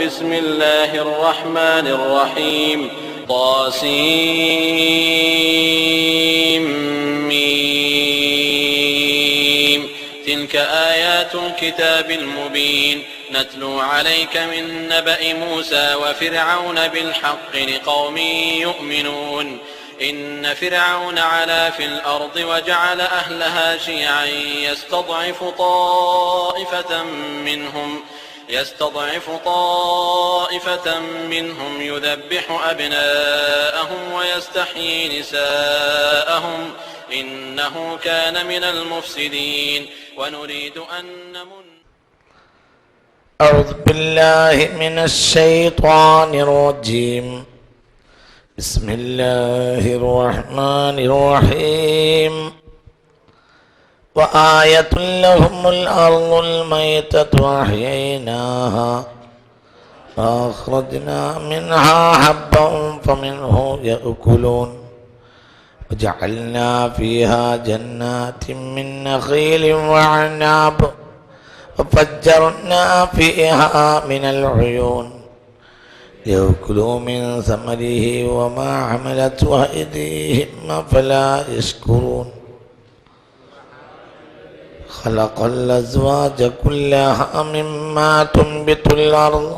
بسم الله الرحمن الرحيم طاسيم ميم تلك آيات الكتاب المبين نتلو عليك من نبأ موسى وفرعون بالحق لقوم يؤمنون إن فرعون علا في الأرض وجعل أهلها شيعا يستضعف طائفة منهم يذبح أبناءهم ويستحيي نساءهم إنه كان من المفسدين ونريد أن نمن. أعوذ بالله من الشيطان الرجيم. بسم الله الرحمن الرحيم. وآية لهم الأرض الميتة أحييناها فأخرجنا منها حبا فمنه يأكلون وجعلنا فيها جنات من نخيل وعناب وفجرنا فيها من العيون ليأكلوا من ثمره وما عملته أيديهم فلا يشكرون خلق الأزواج كلها مما تنبت الأرض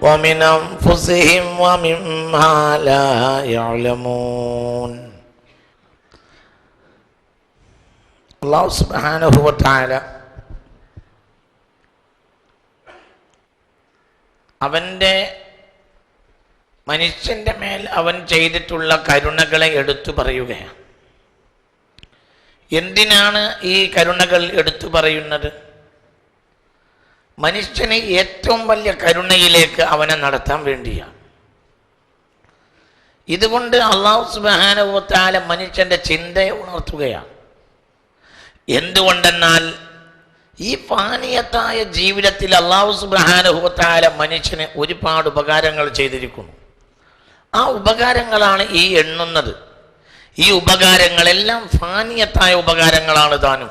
ومن أنفسهم ومما لا يعلمون. അല്ലാഹു സുബ്ഹാനഹു വ തആല അവൻ്റെ മനുഷ്യൻ്റെ മേൽ അവൻ ചെയ്തിട്ടുള്ള കരുണകളെ എടുത്തു പറയുകയാണ്. എന്തിനാണ് ഈ കരുണകൾ എടുത്തു പറയുന്നത്? മനുഷ്യന് ഏറ്റവും വലിയ കരുണയിലേക്ക് അവനെ നടത്താൻ വേണ്ടിയാണ്. ഇതുകൊണ്ട് അല്ലാഹു സുബ്ഹാനഹു വ തആല മനുഷ്യൻ്റെ ചിന്തയെ ഉണർത്തുകയാണ്. എന്തുകൊണ്ടെന്നാൽ ഈ ഫാനിയത്തായ ജീവിതത്തിൽ അല്ലാഹു സുബ്ഹാനഹു വ തആല മനുഷ്യന് ഒരുപാട് ഉപകാരങ്ങൾ ചെയ്തിരിക്കുന്നു. ആ ഉപകാരങ്ങളാണ് ഈ എണ്ണുന്നത്. ഈ ഉപകാരങ്ങളെല്ലാം ഫാനിയത്തായ ഉപകാരങ്ങളാണ് താനും.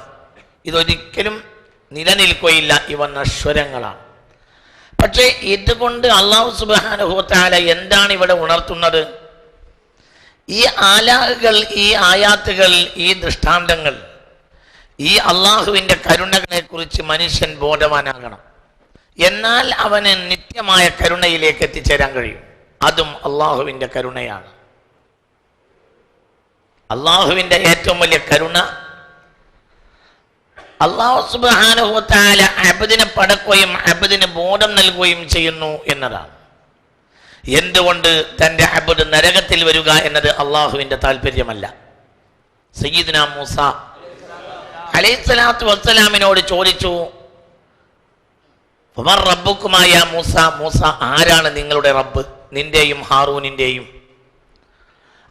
ഇതൊരിക്കലും നിലനിൽക്കുകയില്ല, ഇവ നശ്വരങ്ങളാണ്. പക്ഷേ ഇതുകൊണ്ട് അല്ലാഹു സുബ്ഹാനഹു വ തആല എന്താണ് ഇവിടെ ഉണർത്തുന്നത്? ഈ ആലാഹുകൾ, ഈ ആയാത്തുകൾ, ഈ ദൃഷ്ടാന്തങ്ങൾ, ഈ അള്ളാഹുവിൻ്റെ കരുണകളെ കുറിച്ച് മനുഷ്യൻ ബോധവാനാകണം. എന്നാൽ അവന് നിത്യമായ കരുണയിലേക്ക് എത്തിച്ചേരാൻ കഴിയും. അതും അള്ളാഹുവിൻ്റെ കരുണയാണ്. അള്ളാഹുവിൻ്റെ ഏറ്റവും വലിയ കരുണ അല്ലാഹു സുബ്ഹാനഹു വ തആല അബ്ദിനെ പടക്കുകയും അബ്ദിന് ബോധം നൽകുകയും ചെയ്യുന്നു എന്നതാണ്. എന്തുകൊണ്ട് തൻ്റെ അബ്ദ് നരകത്തിൽ വരിക എന്നത് അള്ളാഹുവിൻ്റെ താല്പര്യമല്ല. സയ്യിദുനാ മൂസ അലൈഹിസ്സലാത്തു വസ്സലാമിനോട് ചോദിച്ചു, വമർ റബ്ബുക്കുമാ യാ മൂസ, മൂസ ആരാണ് നിങ്ങളുടെ റബ്ബ്, നിന്റെയും ഹാറൂനിന്റെയും?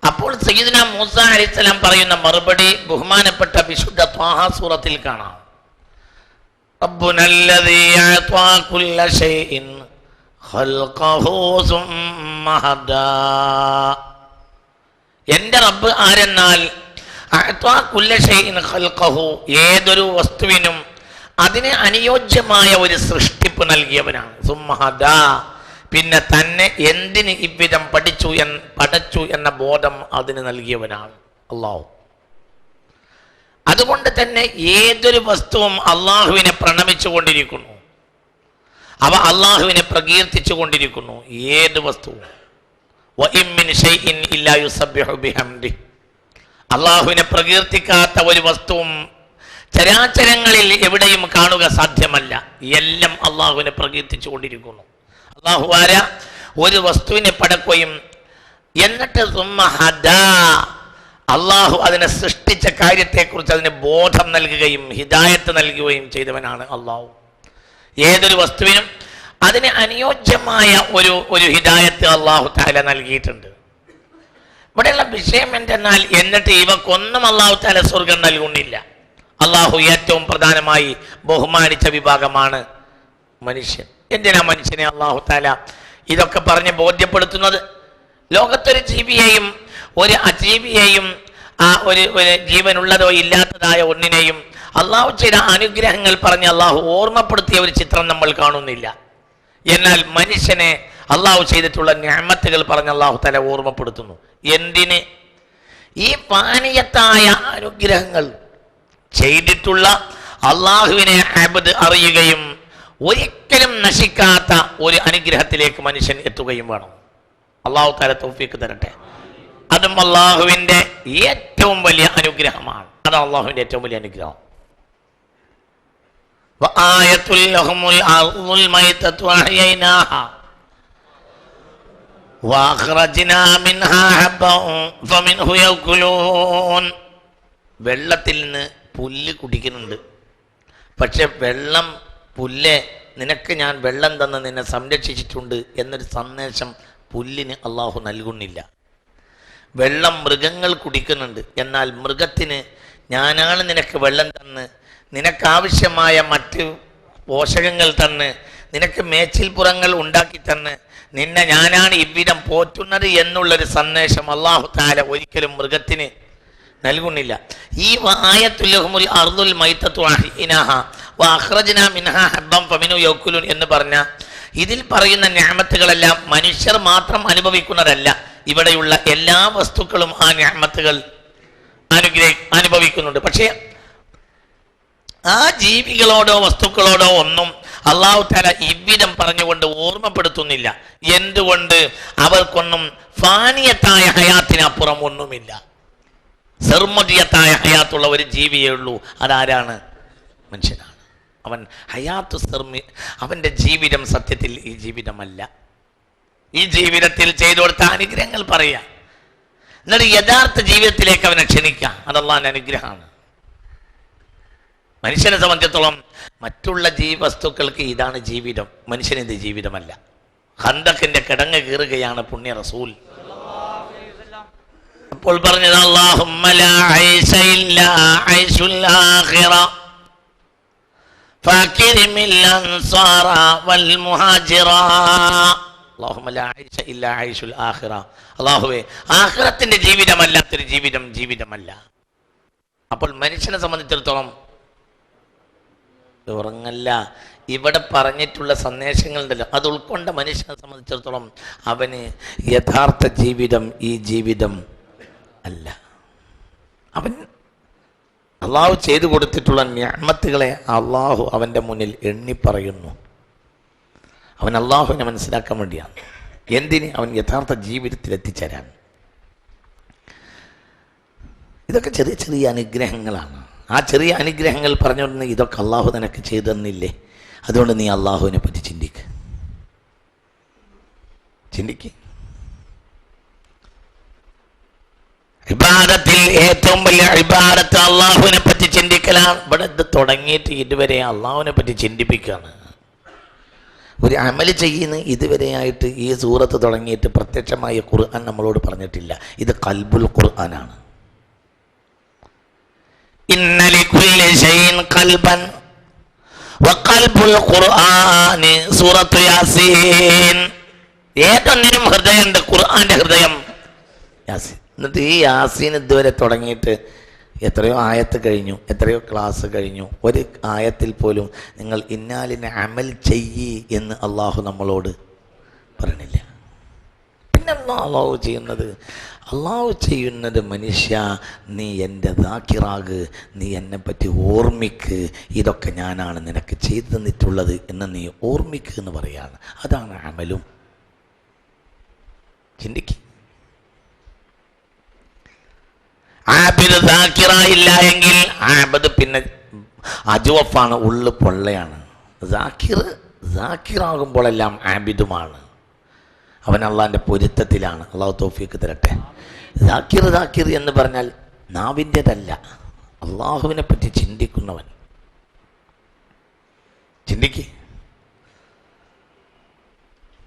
അപ്പോൾ സയ്യിദുനാ മൂസ അലൈഹിസ്സലാം പറയുന്ന മറുപടി ബഹുമാനപ്പെട്ട വിശുദ്ധ ത്വാഹ സൂറത്തിൽ കാണാം. റബ്ബുനല്ലദീ അഅ്താ കുല്ല ശൈഇൻ ഖൽഖഹു സുമ്മ ഹദാ. എൻ്റെ റബ്ബ് ആരെന്നാൽ അഅ്താ കുല്ല ശൈഇൻ ഖൽഖഹു, ഏതൊരു വസ്തുവിനും അതിന് അനുയോജ്യമായ ഒരു സൃഷ്ടിപ്പ് നൽകിയവനാണ്. സുമ്മ ഹദാ, പിന്നെ തന്നെ എന്തിന് ഇவ்விதം പഠിച്ചു എന്ന ബോധം അതിന് നൽകിയവനാണ് അല്ലാഹു. അതുകൊണ്ട് തന്നെ ഏതൊരു വസ്തുവും അള്ളാഹുവിനെ പ്രണമിച്ചു കൊണ്ടിരിക്കുന്നു, അവ അള്ളാഹുവിനെ പ്രകീർത്തിച്ചു കൊണ്ടിരിക്കുന്നു. ഏത് വസ്തുവും വഇൻ മിൻ ശൈഇൻ ഇല്ലാ യുസബ്ബിഹു ബിഹംദിഹി, അള്ളാഹുവിനെ പ്രകീർത്തിക്കാത്ത ഒരു വസ്തുവും ചരാചരങ്ങളിൽ എവിടെയും കാണുക സാധ്യമല്ല. എല്ലാം അള്ളാഹുവിനെ പ്രകീർത്തിച്ചു കൊണ്ടിരിക്കുന്നു. അല്ലാഹു ആരാ? ഒരു വസ്തുവിനെ പടക്കുകയും എന്നിട്ട് സുമ്മ ഹദാ, അള്ളാഹു അതിനെ സൃഷ്ടിച്ച കാര്യത്തെക്കുറിച്ച് അതിന് ബോധം നൽകുകയും ഹിദായത്ത് നൽകുകയും ചെയ്തവനാണ് അള്ളാഹു. ഏതൊരു വസ്തുവിനും അതിന് അനുയോജ്യമായ ഒരു ഹിദായത്ത് അള്ളാഹു തആല നൽകിയിട്ടുണ്ട്. ഇവിടെയുള്ള വിഷയം എന്തെന്നാൽ, എന്നിട്ട് ഇവക്കൊന്നും അള്ളാഹു തആല സ്വർഗം നൽകുന്നില്ല. അള്ളാഹു ഏറ്റവും പ്രധാനമായി ബഹുമാനിച്ച വിഭാഗമാണ് മനുഷ്യൻ. എന്തിനാ മനുഷ്യനെ അല്ലാഹു തആല ഇതൊക്കെ പറഞ്ഞ് ബോധ്യപ്പെടുത്തുന്നത്? ലോകത്തൊരു ജീവിയെയും ഒരു അജീവിയെയും ഒരു ജീവനുള്ളതോ ഇല്ലാത്തതായ ഒന്നിനെയും അള്ളാഹു ചില അനുഗ്രഹങ്ങൾ പറഞ്ഞ് അള്ളാഹു ഓർമ്മപ്പെടുത്തിയ ഒരു ചിത്രം നമ്മൾ കാണുന്നില്ല. എന്നാൽ മനുഷ്യനെ അള്ളാഹു ചെയ്തിട്ടുള്ള നിഅമത്തുകൾ പറഞ്ഞ് അള്ളാഹു തആല ഓർമ്മപ്പെടുത്തുന്നു. എന്തിന്? ഈ പാനീയത്തായ അനുഗ്രഹങ്ങൾ ചെയ്തിട്ടുള്ള അള്ളാഹുവിനെ അബ്ദ് അറിയുകയും ഒരിക്കലും നശിക്കാത്ത ഒരു അനുഗ്രഹത്തിലേക്ക് മനുഷ്യൻ എത്തുകയും വേണം. അള്ളാഹു തആല തൗഫീഖ് തരട്ടെ. അതും അള്ളാഹുവിന്റെ ഏറ്റവും വലിയ അനുഗ്രഹമാണ്. അതാണ് അള്ളാഹുവിന്റെ ഏറ്റവും വലിയ അനുഗ്രഹം. വആയത്തുൽ ലഹുമുൽ അർളുൽ മൈതതു അഹ്യൈനാഹാ വഅഖ്റജ്നാ മിൻഹാ ഹബ്ബൻ ഫമിൻഹു യഅകുലൂൻ. വെള്ളത്തിൽ നിന്ന് പുല്ല് കുടിക്കുന്നുണ്ട്. പക്ഷെ വെള്ളം, പുല്ല്, നിനക്ക് ഞാൻ വെള്ളം തന്ന് നിന്നെ സംരക്ഷിച്ചിട്ടുണ്ട് എന്നൊരു സന്ദേശം പുല്ലിന് അള്ളാഹു നൽകുന്നില്ല. വെള്ളം മൃഗങ്ങൾ കുടിക്കുന്നുണ്ട്. എന്നാൽ മൃഗത്തിന് ഞാനാണ് നിനക്ക് വെള്ളം തന്ന്, നിനക്കാവശ്യമായ മറ്റ് പോഷകങ്ങൾ തന്ന്, നിനക്ക് മേച്ചിൽപ്പുറങ്ങൾ ഉണ്ടാക്കി തന്ന്, നിന്നെ ഞാനാണ് ഇவ்விதം പോറ്റുന്നത് എന്നുള്ളൊരു സന്ദേശം അല്ലാഹു തആല ഒരിക്കലും മൃഗത്തിന് നൽകുന്നില്ല. ഈ ആയത്തുൽ ലഹുമുൽ അർളുൽ മൈതതു അഹ്യിനാഹാ വഅഖ്റജ്നാ മിൻഹാ ഹബ്ബൻ ഫമിൻഹു യഅകുലൂൻ എന്ന് പറഞ്ഞ ഇതിൽ പറയുന്ന നിഅമത്തുകളെല്ലാം മനുഷ്യർ മാത്രം അനുഭവിക്കുന്നതല്ല. ഇവിടെയുള്ള എല്ലാ വസ്തുക്കളും ആ നിഅമത്തുകൾ അനുഭവിക്കുന്നുണ്ട്. പക്ഷേ ആ ജീവികളോടോ വസ്തുക്കളോടോ ഒന്നും അല്ലാഹു തആല ഇவ்விதം പറഞ്ഞുകൊണ്ട് ഓർമ്മപ്പെടുത്തുന്നില്ല. എന്തുകൊണ്ട്? അവർക്കൊന്നും ഫാനിയത്തായ ഹയാത്തിനപ്പുറം ഒന്നുമില്ല. സർമദിയത്തായ ഹയാത്തുള്ള ഒരു ജീവിയേ ഉള്ളൂ. അതാരാണ്? മനുഷ്യനാണ്. അവൻ ഹയാത്തു സർമി, അവന്റെ ജീവിതം സത്യത്തിൽ ഈ ജീവിതമല്ല. ഈ ജീവിതത്തിൽ ചെയ്തു കൊടുത്ത അനുഗ്രഹങ്ങൾ പറയാ, എന്നിട്ട് യഥാർത്ഥ ജീവിതത്തിലേക്ക് അവനെ ക്ഷണിക്കാം. അത് അല്ലാഹുവിന്റെ അനുഗ്രഹമാണ്. മനുഷ്യനെ സംബന്ധിച്ചിടത്തോളം മറ്റുള്ള വസ്തുക്കൾക്ക് ഇതാണ് ജീവിതം, മനുഷ്യനിത് ജീവിതമല്ല. ഖന്തഖിന്റെ കിടങ്ങ് കീറുകയാണ് പുണ്യ റസൂൽ. അപ്പോൾ പറഞ്ഞത് അല്ലാഹുമ്മ ലാ ഐശ ഇല്ലാ ഐശുൽ ആഖിറ ഫാകിരിമിൽ അൻസാറ വൽ മുഹാജിറ. അല്ലാഹുമ്മ ലാ ഐശ ഇല്ലാ ഐശുൽ ആഖിറ. അല്ലാഹുവേ, ആഖിറത്തിന്റെ ജീവിതമല്ലാത്തൊരു ജീവിതം ജീവിതമല്ല. അപ്പോൾ മനുഷ്യനെ സംബന്ധിച്ചിടത്തോളം ഉറങ്ങല്ല. ഇവിടെ പറഞ്ഞിട്ടുള്ള സന്ദേശങ്ങളുണ്ടല്ലോ, അത് ഉൾക്കൊണ്ട മനുഷ്യനെ സംബന്ധിച്ചിടത്തോളം അവന് യഥാർത്ഥ ജീവിതം ഈ ജീവിതം അല്ല. അവൻ അള്ളാഹു ചെയ്തു കൊടുത്തിട്ടുള്ള നിഅമത്തുകളെ അള്ളാഹു അവൻ്റെ മുന്നിൽ എണ്ണി പറയുന്നു. അവൻ അള്ളാഹുവിനെ മനസ്സിലാക്കാൻ വേണ്ടിയാണ്. എന്തിന്? അവൻ യഥാർത്ഥ ജീവിതത്തിൽ എത്തിച്ചേരാൻ. ഇതൊക്കെ ചെറിയ ചെറിയ അനുഗ്രഹങ്ങളാണ്. ആ ചെറിയ അനുഗ്രഹങ്ങൾ പറഞ്ഞുകൊണ്ട് ഇതൊക്കെ അള്ളാഹു നിനക്ക് ചെയ്തു തന്നില്ലേ, അതുകൊണ്ട് നീ അള്ളാഹുവിനെ പറ്റി ചിന്തിക്ക്. ഇബാദത്തിൽ ഏറ്റവും വലിയ ഇബാദത്ത് അള്ളാഹുവിനെ പറ്റി ചിന്തിക്കലാണ്. ഇവിടെ ഇത് തുടങ്ങിയിട്ട് ഇതുവരെ അള്ളാഹുവിനെ പറ്റി ചിന്തിപ്പിക്കുകയാണ്. ഒരു അമല് ചെയ്യുന്ന ഇതുവരെയായിട്ട് ഈ സൂറത്ത് തുടങ്ങിയിട്ട് പ്രത്യക്ഷമായ ഖുർആൻ നമ്മളോട് പറഞ്ഞിട്ടില്ല. ഇത് ഖൽബുൽ ഖുർആനാണ്. ഇന്ന ലികുല്ലി ശൈഇൻ ഖൽബൻ വഖൽബുൽ ഖുർആനി സൂറത്തു യാസീൻ. ഏതൊന്നിനും ഹൃദയമുണ്ട്, ഖുർആന്റെ ഹൃദയം യാസീൻ. എന്നിട്ട് ഈ യാസീൻ ഇതുവരെ തുടങ്ങിയിട്ട് എത്രയോ ആയത്ത് കഴിഞ്ഞു, എത്രയോ ക്ലാസ് കഴിഞ്ഞു. ഒരു ആയത്തിൽ പോലും നിങ്ങൾ ഇന്നാലിനെ അമൽ ചെയ്യ് എന്ന് അള്ളാഹു നമ്മളോട് പറയണില്ല. പിന്നെ അള്ളാഹു ചെയ്യുന്നത് മനുഷ്യ, നീ എൻ്റെ ദാക്കിറാക്, നീ എന്നെ പറ്റി ഓർമ്മിക്ക്, ഇതൊക്കെ ഞാനാണ് നിനക്ക് ചെയ്തു തന്നിട്ടുള്ളത് എന്ന് നീ ഓർമ്മിക്ക് എന്ന് പറയാണ്. അതാണ് അമലും. ചിന്തിക്ക്. ആബിദ് ദാക്കിറായില്ല എങ്കിൽ ആബിദ് പിന്നെ അജുവഫാണ്, ഉള്ളു പൊള്ളയാണ്. ദാക്കിറാകുമ്പോഴെല്ലാം ആബിദുമാണ്. അവൻ അള്ളാഹിൻ്റെ പൊരുത്തത്തിലാണ്. അള്ളാഹു തൗഫീഖ് തരട്ടെ. ദാക്കിർ എന്ന് പറഞ്ഞാൽ നാവിൻ്റെതല്ല, അള്ളാഹുവിനെ പറ്റി ചിന്തിക്കുന്നവൻ. ചിന്തിക്ക്.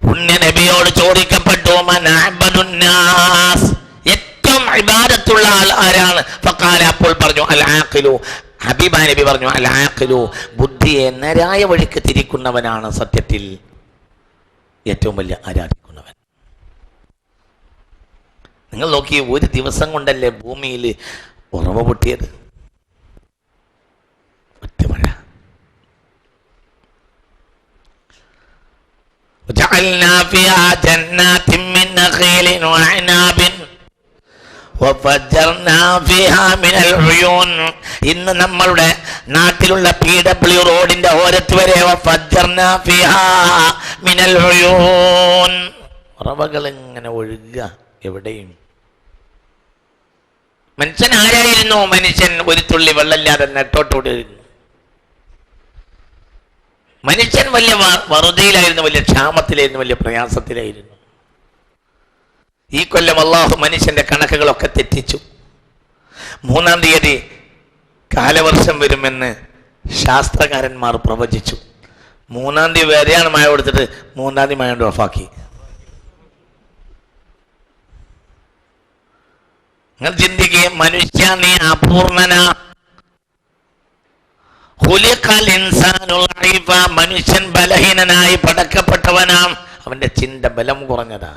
പുണ്യ നബിയോട് ചോദിക്കപ്പെട്ടു, മൻ അഅ്ബദുന്നാസ്, ഏറ്റവും ഇബാദത്തുള്ള ആൾ ആരാണ്? ഫഖാല, അപ്പോൾ പറഞ്ഞു അൽ ആഖിലു, ഹബീബ നബി പറഞ്ഞു അൽ ആഖിലു, ബുദ്ധിയെ നേരായ വഴിക്ക് തിരിക്കുന്നവനാണ് സത്യത്തിൽ ഏറ്റവും വലിയ ആരാധിക്കുന്നവൻ. നിങ്ങൾ നോക്കി, ഒരു ദിവസം കൊണ്ടല്ലേ ഭൂമിയിൽ ഉറവ പൊട്ടിയത്? ഒറ്റ മഴ. وجعلنا فيها جنات من نخيل وعناب وفجرنا فيها من العيون. ഇന്ന് നമ്മളുടെ നാട്ടിലുള്ള PW റോഡിന്റെ ഓരത്ത് വരെ വഫജ്ജർനാ ഫിഹാ മിനൽ ഉയൂൻ, ഉറവകൾ ഇങ്ങനെ ഒഴുകുക എവിടെയും. മനുഷ്യൻ ആരായിരുന്നു? മനുഷ്യൻ ഒരു തുള്ളി വെള്ളമില്ലാതെ നെട്ടോട്ടോടിയിരുന്നു. മനുഷ്യൻ വലിയ വറുതിയിലായിരുന്നു, വലിയ ക്ഷാമത്തിലായിരുന്നു, വലിയ പ്രയാസത്തിലായിരുന്നു. ഈ കൊല്ലം അള്ളാഹു മനുഷ്യന്റെ കണക്കുകളൊക്കെ തെറ്റിച്ചു. 3-ാം തീയതി കാലവർഷം വരുമെന്ന് ശാസ്ത്രകാരന്മാർ പ്രവചിച്ചു. 3-ാം തീയതി വരെയാണ് മഴ കൊടുത്തിട്ട് 3-ാം തീയതി മഴ കൊണ്ട് ഓഫാക്കി. നിങ്ങൾ ചിന്തിക്കുക, മനുഷ്യ നീ അപൂർണനാ. മനുഷ്യൻ ബലഹീനനായി പടക്കപ്പെട്ടവനാണ്. അവന്റെ ചിന്ത ബലം കുറഞ്ഞതാ,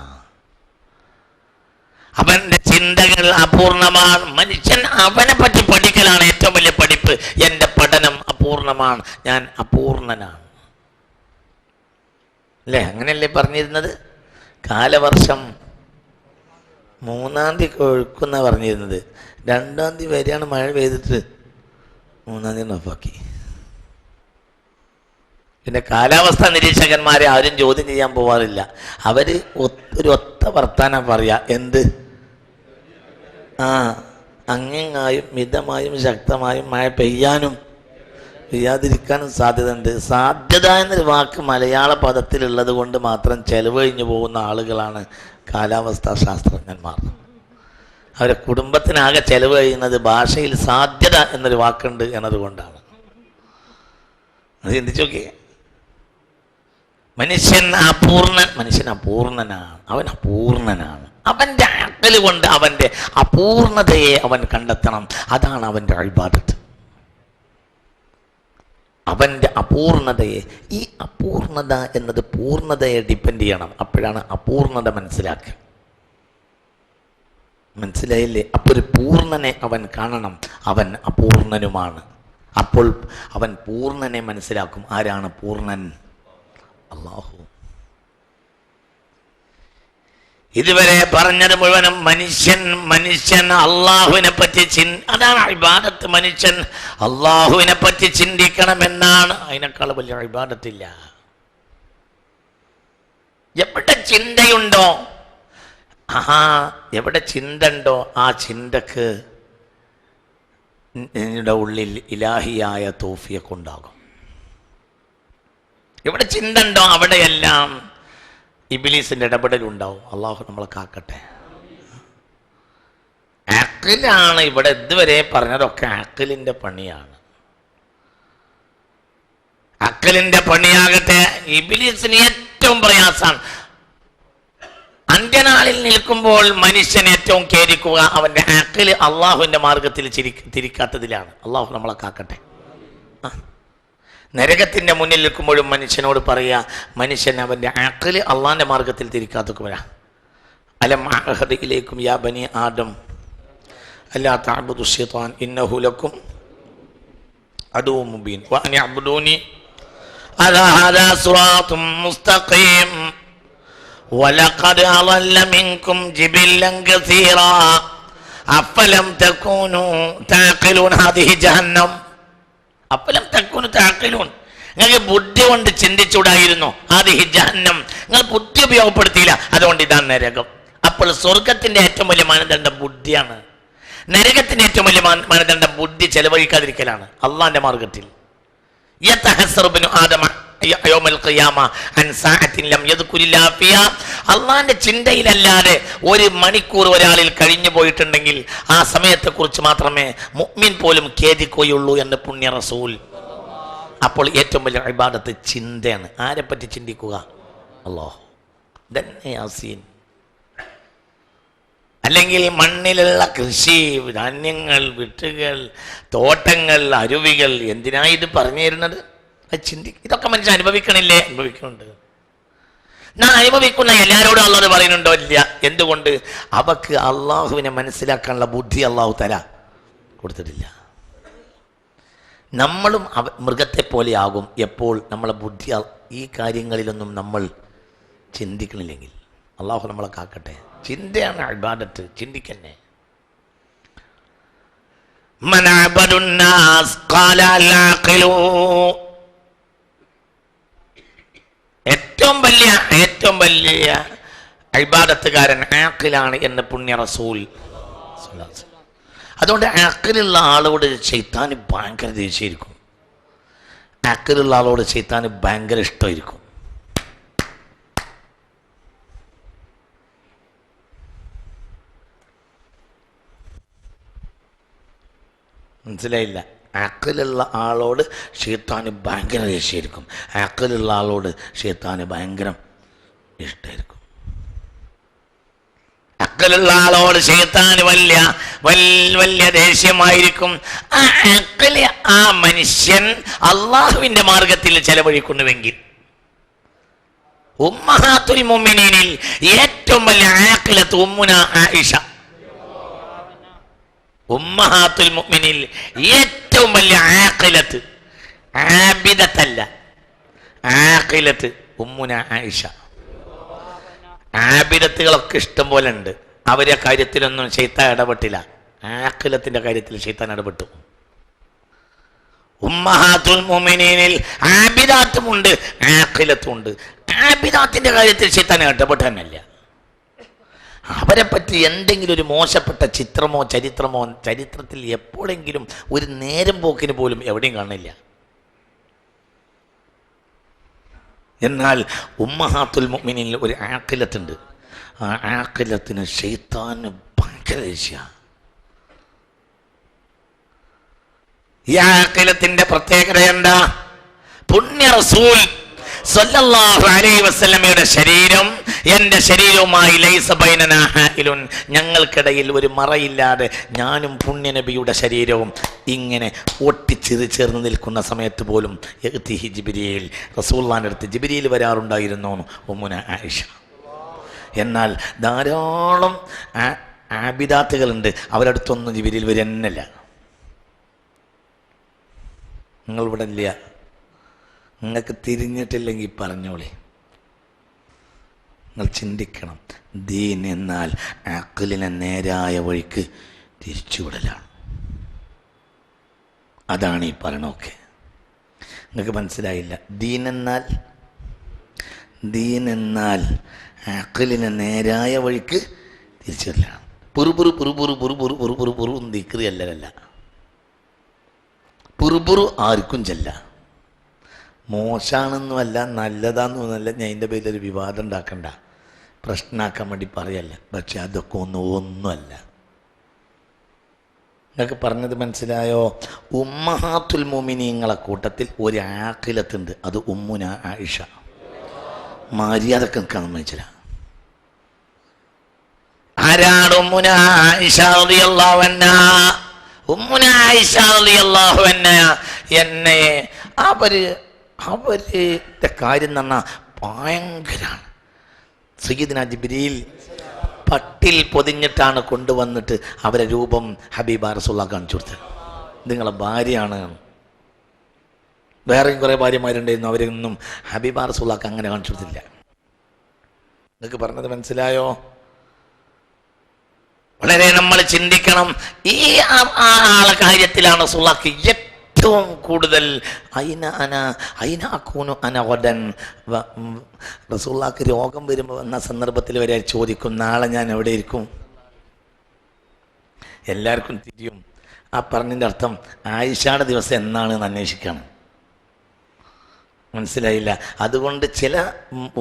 അവന്റെ ചിന്തകൾ അപൂർണമാണ്. മനുഷ്യൻ അവനെ പറ്റി പഠിക്കലാണ് ഏറ്റവും വലിയ പഠിപ്പ്. എന്റെ പഠനം അപൂർണമാണ്, ഞാൻ അപൂർണനാണ്. അല്ലേ? അങ്ങനെയല്ലേ പറഞ്ഞിരുന്നത്? കാലവർഷം 3-ാം തീയതി ഒഴുക്കുന്ന പറഞ്ഞിരുന്നത്. 2-ാം തീയതി വരെയാണ് മഴ പെയ്തിട്ട് 3-ാം തീയതി ഓഫാക്കി. പിന്നെ കാലാവസ്ഥാ നിരീക്ഷകന്മാരെ ആരും ചോദ്യം ചെയ്യാൻ പോവാറില്ല. അവര് ഒരു ഒത്ത വർത്താനം പറയാ. എന്ത്? അങ്ങായും മിതമായും ശക്തമായും മഴ പെയ്യാനും പെയ്യാതിരിക്കാനും സാധ്യതയുണ്ട്. സാധ്യത എന്നൊരു വാക്ക് മലയാള പദത്തിലുള്ളത് കൊണ്ട് മാത്രം ചെലവഴിഞ്ഞു പോകുന്ന ആളുകളാണ് കാലാവസ്ഥാ ശാസ്ത്രജ്ഞന്മാർ. അവരെ കുടുംബത്തിനാകെ ചെലവ് കഴിയുന്നത് ഭാഷയിൽ സാധ്യത എന്നൊരു വാക്കുണ്ട് എന്നതുകൊണ്ടാണ്. അത് ചിന്തിച്ചു നോക്കിയേ. മനുഷ്യൻ അപൂർണനാണ്, അവൻ അപൂർണനാണ്. അവന്റെ അക്കല് കൊണ്ട് അവന്റെ അപൂർണതയെ അവൻ കണ്ടെത്തണം. അതാണ് അവന്റെ ഇബാദത്ത്. അവന്റെ അപൂർണതയെ, ഈ അപൂർണത എന്നത് പൂർണ്ണതയെ ഡിപ്പെൻഡ് ചെയ്യണം. അപ്പോഴാണ് അപൂർണത മനസ്സിലാക്കുക. മനസ്സിലായില്ലേ? അപ്പോൾ ഒരു പൂർണ്ണനെ അവൻ കാണണം. അവൻ അപൂർണനുമാണ്. അപ്പോൾ അവൻ പൂർണ്ണനെ മനസ്സിലാക്കും. ആരാണ് പൂർണ്ണൻ? അല്ലാഹു. ഇതുവരെ പറഞ്ഞത് മുഴുവനും മനുഷ്യൻ അള്ളാഹുവിനെ പറ്റി അതാണ് ഇബാദത്ത്. മനുഷ്യൻ അള്ളാഹുവിനെ പറ്റി ചിന്തിക്കണമെന്നാണ്. അതിനേക്കാൾ വലിയ ഇബാദത്തില്ല. എവിടെ ചിന്തയുണ്ടോ, എവിടെ ചിന്ത ഉണ്ടോ, ആ ചിന്തക്ക് നിങ്ങളുടെ ഉള്ളിൽ ഇലാഹിയായ തൗഫീഖ് ഉണ്ടാകും. എവിടെ ചിന്ത ഉണ്ടോ അവിടെയെല്ലാം ഇബ്ലീസിന്റെ ഇടപെടലുണ്ടാവും. അള്ളാഹു നമ്മളെ കാക്കട്ടെ. അഖിലാണ് ഇവിടെ ഇതുവരെ പറഞ്ഞതൊക്കെ അഖിലിന്റെ പണിയാണ്. അഖിലിന്റെ പണിയാകട്ടെ ഇബ്ലീസിന് ഏറ്റവും പ്രയാസമാണ്. അന്ത്യനാളിൽ നിൽക്കുമ്പോൾ മനുഷ്യൻ ഏറ്റവും ഖേദിക്കുക അവന്റെ അഖില് അള്ളാഹുവിന്റെ മാർഗത്തിൽ തിരിക്കാത്തതിലാണ്. അള്ളാഹു നമ്മളെ കാക്കട്ടെ. നരകത്തിന്റെ മുന്നിൽ നിൽക്കുമ്പോഴും മനുഷ്യനോട് പറയാ, മനുഷ്യൻ അവന്റെ അഖില് അള്ളാഹിന്റെ മാർഗത്തിൽ തിരിക്കാത്തവരാ. അലം അഹദ് ഇലൈക്കും യാ ബനി ആദം അല്ലാ തഅബുദു ശൈത്താൻ ഇന്നഹു ലക്കും അദുവ്വുൻ മുബീൻ വഅൻ അഅ്ബുദൂനി ഹദാ സിറാത്തും മുസ്തഖീം വലഖദ് അളല്ല മിൻകും ജിബില്ലൻ കസീറാ അഫലം തകൂനു തഅഖിലൂൻ ഹാദിഹി ജഹന്നം. അഫലം തകൂനു തഅഖിലൂൻ, നിങ്ങൾക്ക് ബുദ്ധി കൊണ്ട് ചിന്തിച്ചുകൂടായിരുന്നു. ഹാദിഹി ജഹന്നം, നിങ്ങൾ ബുദ്ധി ഉപയോഗപ്പെടുത്തിയില്ല, അതുകൊണ്ട് ഇതാണ് നരകം. അപ്പോൾ സ്വർഗത്തിന്റെ ഏറ്റവും വലിയ മാനദണ്ഡം ബുദ്ധിയാണ്. നരകത്തിന്റെ ഏറ്റവും വലിയ മാനദണ്ഡം ബുദ്ധി ചെലവഴിക്കാതിരിക്കലാണ് അള്ളാന്റെ മാർഗത്തിൽ. അള്ളാന്റെ ചിന്തയിലല്ലാതെ ഒരു മണിക്കൂർ ഒരാളിൽ കഴിഞ്ഞു പോയിട്ടുണ്ടെങ്കിൽ ആ സമയത്തെ കുറിച്ച് മാത്രമേ മുഅ്മിൻ പോലും ഖേദിക്കുകയുള്ളൂ എന്ന് പുണ്യ റസൂൽ. അപ്പോൾ ഏറ്റവും വലിയ ഇബാദത്ത് ചിന്തയാണ്. ആരെ പറ്റി ചിന്തിക്കുക? അല്ലാഹു. യാസീൻ. അല്ലെങ്കിൽ മണ്ണിലുള്ള കൃഷി, ധാന്യങ്ങൾ, വിത്തുകൾ, തോട്ടങ്ങൾ, അരുവികൾ, എന്തിനാ ഇത് പറഞ്ഞു തരുന്നത്? ഇതൊക്കെ മനുഷ്യൻ അനുഭവിക്കണില്ലേ? അനുഭവിക്കുന്നുണ്ട്. ഞാൻ അനുഭവിക്കുന്ന എല്ലാവരോടും അള്ളാഹു പറയുന്നുണ്ടോ? ഇല്ല. എന്തുകൊണ്ട്? അവക്ക് അള്ളാഹുവിനെ മനസ്സിലാക്കാനുള്ള ബുദ്ധി അള്ളാഹു തആല കൊടുത്തിട്ടില്ല. നമ്മളും മൃഗത്തെ പോലെയാകും എപ്പോൾ നമ്മളെ ബുദ്ധി ഈ കാര്യങ്ങളിലൊന്നും നമ്മൾ ചിന്തിക്കണില്ലെങ്കിൽ. അള്ളാഹു നമ്മളെ കാക്കട്ടെ. ചിന്തയാണ് ഇബാദത്ത്, ചിന്തിക്കന്നെ. ഏറ്റവും വലിയ ഇബാദത്തുകാരൻ ആഖിലാണ് എന്ന് പുണ്യ റസൂൽ. അതുകൊണ്ട് ആഖിലുള്ള ആളോട് ശൈത്താന് ഭയങ്കര ദേഷ്യമായിരിക്കും, ആഖിലുള്ള ആളോട് ശൈത്താന് ഭയങ്കര ഇഷ്ടമായിരിക്കും. മനസ്സിലായില്ല? അക്കലുള്ള ആളോട് ശൈത്താന് ഭയങ്കര ദേഷ്യമായിരിക്കും, അക്കലുള്ള ആളോട് ശൈത്താന് ഭയങ്കര ഇഷ്ടമായിരിക്കും. അക്കലുള്ള ആളോട് ശൈത്താന് വലിയ ദേഷ്യമായിരിക്കും. ആ അക്കല് ആ മനുഷ്യൻ അള്ളാഹുവിന്റെ മാർഗത്തിൽ ചെലവഴിക്കുന്നുവെങ്കിൽ, ഉമ്മഹാത്തുൽ മുഅ്മിനീനിൽ ഏറ്റവും വലിയ ആഖിലത്ത് ഉമ്മുന ആയിഷ. ഉമ്മഹാത്തുൽ മുഅ്മിനീൻ ഏറ്റവും വലിയ ആഖിലത്ത്, ആബിദത്തല്ല, ആഖിലത്ത് ഉമ്മുന ആയിഷ. ആബിദത്തുകളൊക്കെ ഇഷ്ടം പോലെ ഉണ്ട്, അവരെ കാര്യത്തിലൊന്നും ശൈത്താൻ ഇടപെട്ടില്ല. ആഖിലത്തിന്റെ കാര്യത്തിൽ ശൈത്താൻ ഇടപെട്ടു. ഉമ്മഹാത്തുൽ മുഅ്മിനീനിൽ ആബിദാത്തുമുണ്ട്, ആഖിലത്തുമുണ്ട്. ആബിദാത്തിന്റെ കാര്യത്തിൽ ശൈത്താൻ ഇടപെട്ടാനല്ല. അവരെ പറ്റി എന്തെങ്കിലും ഒരു മോശപ്പെട്ട ചിത്രമോ ചരിത്രത്തിൽ എപ്പോഴെങ്കിലും ഒരു നേരം പോക്കിന് പോലും എവിടെയും കാണില്ല. എന്നാൽ ഉമ്മഹാത്തുൽ മുഅ്മിനീനിൽ ഒരു ആഖിലത്തുണ്ട്. ആ ആഖിലത്തിന് ശൈത്താന് ഭയങ്കര ദേഷ്യ. ഈ ആഖിലത്തിന്റെ പ്രത്യേകത എന്താ? പുണ്യ റസൂൽ സല്ലല്ലാഹു അലൈഹി വസല്ലമയുടെ ശരീരം എൻ്റെ ശരീരവുമായി ലൈസ ബൈനനാ ഹായിലുൻ, ഞങ്ങൾക്കിടയിൽ ഒരു മറയില്ലാതെ ഞാനും പുണ്യനബിയുടെ ശരീരവും ഇങ്ങനെ ഒട്ടിച്ചേർന്ന് നിൽക്കുന്ന സമയത്ത് പോലും ജിബ്രീൽ, റസൂലുള്ളാഹിന്റെ അടുത്ത് ജിബ്രീൽ വരാറുണ്ടായിരുന്നു ഉമ്മുന ആയിഷ. എന്നാൽ ധാരാളം ആബിദാത്തുകളുണ്ട്, അവരടുത്തൊന്നും ജിബ്രീൽ വരുന്നില്ല. നിങ്ങളിവിടെ ഇല്ല, നിങ്ങൾക്ക് തിരിഞ്ഞിട്ടില്ലെങ്കിൽ പറഞ്ഞോളി. നിങ്ങൾ ചിന്തിക്കണം. ദീൻ എന്നാൽ അഖ്ലിനെ നേരായ വഴിക്ക് തിരിച്ചുവിടലാണ്. അതാണ് ഈ പറയണമൊക്കെ. നിങ്ങൾക്ക് മനസ്സിലായില്ല? ദീൻ എന്നാൽ അഖ്ലിനെ നേരായ വഴിക്ക് തിരിച്ചുവിടലാണ്. പുറു ദിക്റ് അല്ലല്ല. പുറു ആർക്കും ചെല്ല. മോശമാണെന്നുമല്ല, നല്ലതാണെന്നൊന്നുമല്ല. ഞാൻ അതിൻ്റെ പേരിലൊരു വിവാദം ഉണ്ടാക്കണ്ട, പ്രശ്നമാക്കാൻ വേണ്ടി പറയല്ല. പക്ഷെ അതൊക്കെ ഒന്നുമല്ല. നിങ്ങൾക്ക് പറഞ്ഞത് മനസ്സിലായോ? ഉമ്മഹാത്തുൽ മുഅ്മിനീങ്ങളെ കൂട്ടത്തിൽ ഒരു ആഖിലത്തുണ്ട്, അത് ഉമ്മുന ആയിഷ. മര്യാദക്ക് നിൽക്കാൻ മനസ്സിലാ. ആരാണ് ഉമ്മുന ആയിഷ റളിയല്ലാഹു അൻഹാ? ഉമ്മുന ആയിഷ റളിയല്ലാഹു അൻഹാ എന്നെ അവരുടെ കാര്യം എന്ന് പറഞ്ഞാൽ ഭയങ്കരമാണ്. സയ്യിദ്ന ജിബ്രീൽ പട്ടിൽ പൊതിഞ്ഞിട്ടാണ് കൊണ്ടുവന്നിട്ട് അവരെ രൂപം ഹബീബ റസൂലുള്ളാഹി കാണിച്ചു കൊടുത്തത്. നിങ്ങളെ ഭാര്യയാണ്. വേറെയും കുറേ ഭാര്യമാരുണ്ടായിരുന്നു, അവരൊന്നും ഹബീബ റസൂലുള്ളാഹി അങ്ങനെ കാണിച്ചു കൊടുത്തില്ല. നിങ്ങൾക്ക് പറഞ്ഞത് മനസ്സിലായോ? വളരെ നമ്മൾ ചിന്തിക്കണം. ഈ ആളെ കാര്യത്തിലാണ് റസൂലുള്ളാഹിക്ക് ഏറ്റവും കൂടുതൽ റസൂലുള്ളാഹിക്ക് രോഗം വരുമ്പോൾ വന്ന സന്ദർഭത്തിൽ വരെ ചോദിക്കും, നാളെ ഞാൻ എവിടെ ഇരിക്കും? എല്ലാവർക്കും തിരിയും. ആ പറഞ്ഞതിൻ്റെ അർത്ഥം ആയിഷയുടെ ദിവസം എന്നാണ് അന്വേഷിക്കണം. മനസ്സിലായില്ല? അതുകൊണ്ട് ചില